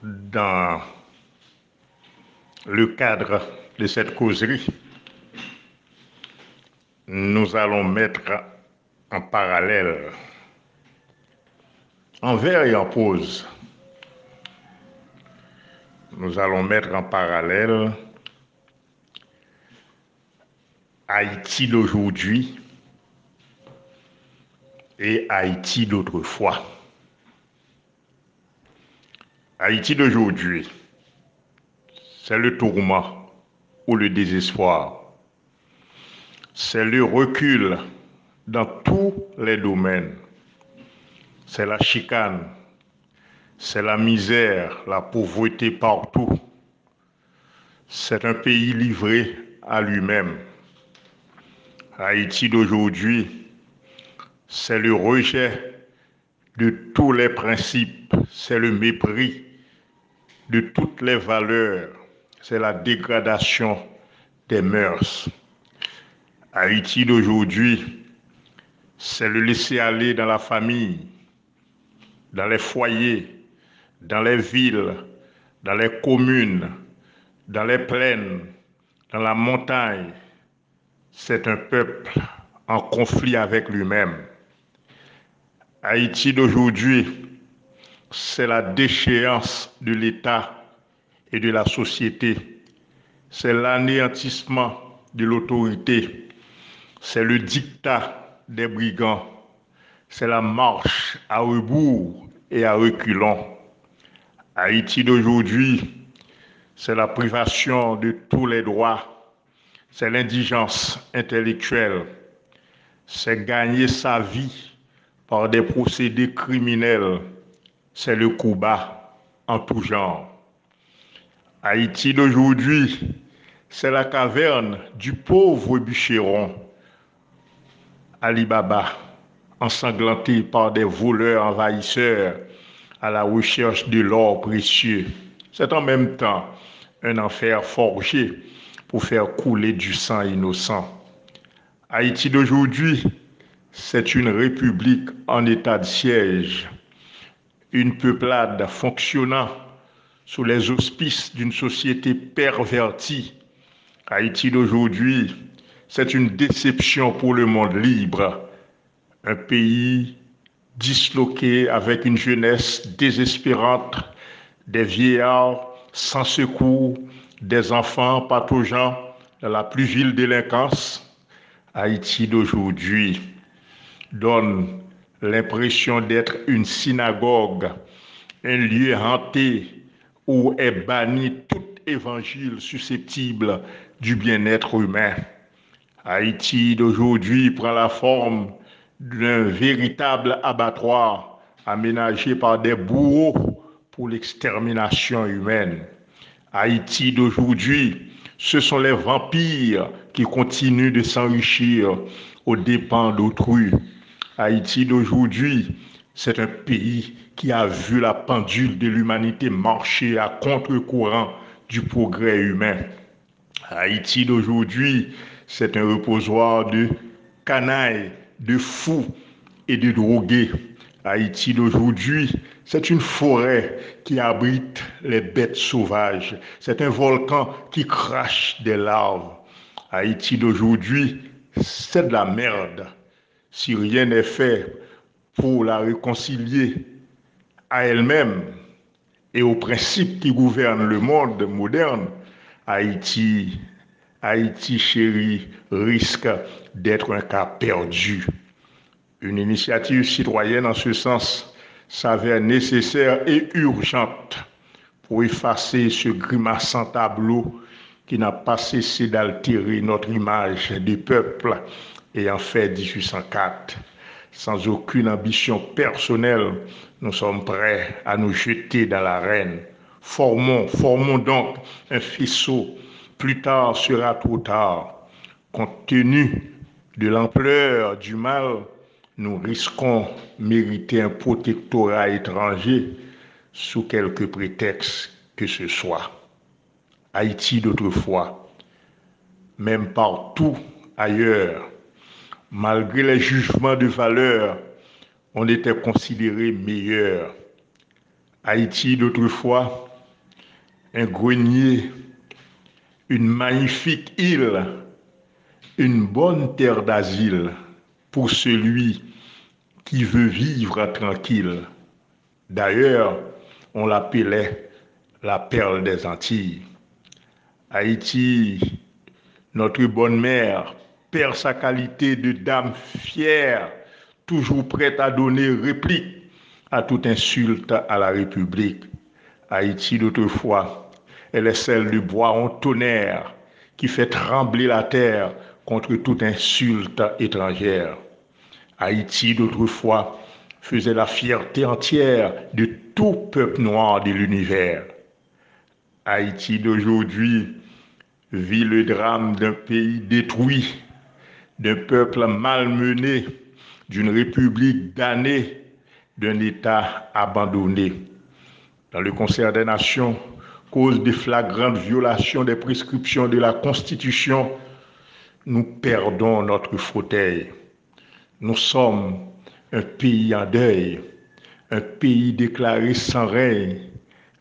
Dans le cadre de cette causerie, nous allons mettre en parallèle, en vers et en prose, nous allons mettre en parallèle Haïti d'aujourd'hui et Haïti d'autrefois. Haïti d'aujourd'hui, c'est le tourment ou le désespoir. C'est le recul dans tous les domaines. C'est la chicane, c'est la misère, la pauvreté partout. C'est un pays livré à lui-même. Haïti d'aujourd'hui, c'est le rejet de tous les principes, c'est le mépris de toutes les valeurs, c'est la dégradation des mœurs. Haïti d'aujourd'hui, c'est le laisser-aller dans la famille, dans les foyers, dans les villes, dans les communes, dans les plaines, dans la montagne. C'est un peuple en conflit avec lui-même. Haïti d'aujourd'hui, c'est la déchéance de l'État et de la société. C'est l'anéantissement de l'autorité. C'est le diktat des brigands. C'est la marche à rebours et à reculons. Haïti d'aujourd'hui, c'est la privation de tous les droits. C'est l'indigence intellectuelle. C'est gagner sa vie par des procédés criminels. C'est le coup bas en tout genre. Haïti d'aujourd'hui, c'est la caverne du pauvre bûcheron Ali Baba, ensanglanté par des voleurs envahisseurs à la recherche de l'or précieux. C'est en même temps un enfer forgé pour faire couler du sang innocent. Haïti d'aujourd'hui, c'est une république en état de siège, une peuplade fonctionnant sous les auspices d'une société pervertie. Haïti d'aujourd'hui, c'est une déception pour le monde libre, un pays disloqué avec une jeunesse désespérante, des vieillards sans secours, des enfants pataugeant dans la plus vile délinquance. Haïti d'aujourd'hui donne l'impression d'être une synagogue, un lieu hanté où est banni tout évangile susceptible du bien-être humain. Haïti d'aujourd'hui prend la forme d'un véritable abattoir aménagé par des bourreaux pour l'extermination humaine. Haïti d'aujourd'hui, ce sont les vampires qui continuent de s'enrichir aux dépens d'autrui. Haïti d'aujourd'hui, c'est un pays qui a vu la pendule de l'humanité marcher à contre-courant du progrès humain. Haïti d'aujourd'hui, c'est un reposoir de canailles, de fous et de drogués. Haïti d'aujourd'hui, c'est une forêt qui abrite les bêtes sauvages. C'est un volcan qui crache des larves. Haïti d'aujourd'hui, c'est de la merde. Si rien n'est fait pour la réconcilier à elle-même et aux principes qui gouvernent le monde moderne, Haïti chérie, risque d'être un cas perdu. Une initiative citoyenne en ce sens s'avère nécessaire et urgente pour effacer ce grimaçant tableau qui n'a pas cessé d'altérer notre image des peuples ayant fait 1804. Sans aucune ambition personnelle, nous sommes prêts à nous jeter dans l'arène. Formons donc un faisceau. Plus tard sera trop tard. Compte tenu de l'ampleur du mal, nous risquons mériter un protectorat étranger sous quelque prétexte que ce soit. Haïti d'autrefois, même partout ailleurs, malgré les jugements de valeur, on était considéré meilleur. Haïti d'autrefois, un grenier, une magnifique île, une bonne terre d'asile pour celui qui veut vivre tranquille. D'ailleurs, on l'appelait la perle des Antilles. Haïti, notre bonne mère, perd sa qualité de dame fière, toujours prête à donner réplique à toute insulte à la République. Haïti d'autrefois, elle est celle du bois en tonnerre qui fait trembler la terre contre toute insulte étrangère. Haïti d'autrefois faisait la fierté entière de tout peuple noir de l'univers. Haïti d'aujourd'hui vit le drame d'un pays détruit, d'un peuple malmené, d'une république damnée, d'un État abandonné. Dans le concert des nations, cause de flagrantes violations des prescriptions de la Constitution, nous perdons notre fauteuil. Nous sommes un pays en deuil, un pays déclaré sans règne,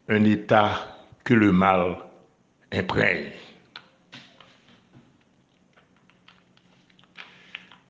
un État que le mal imprègne.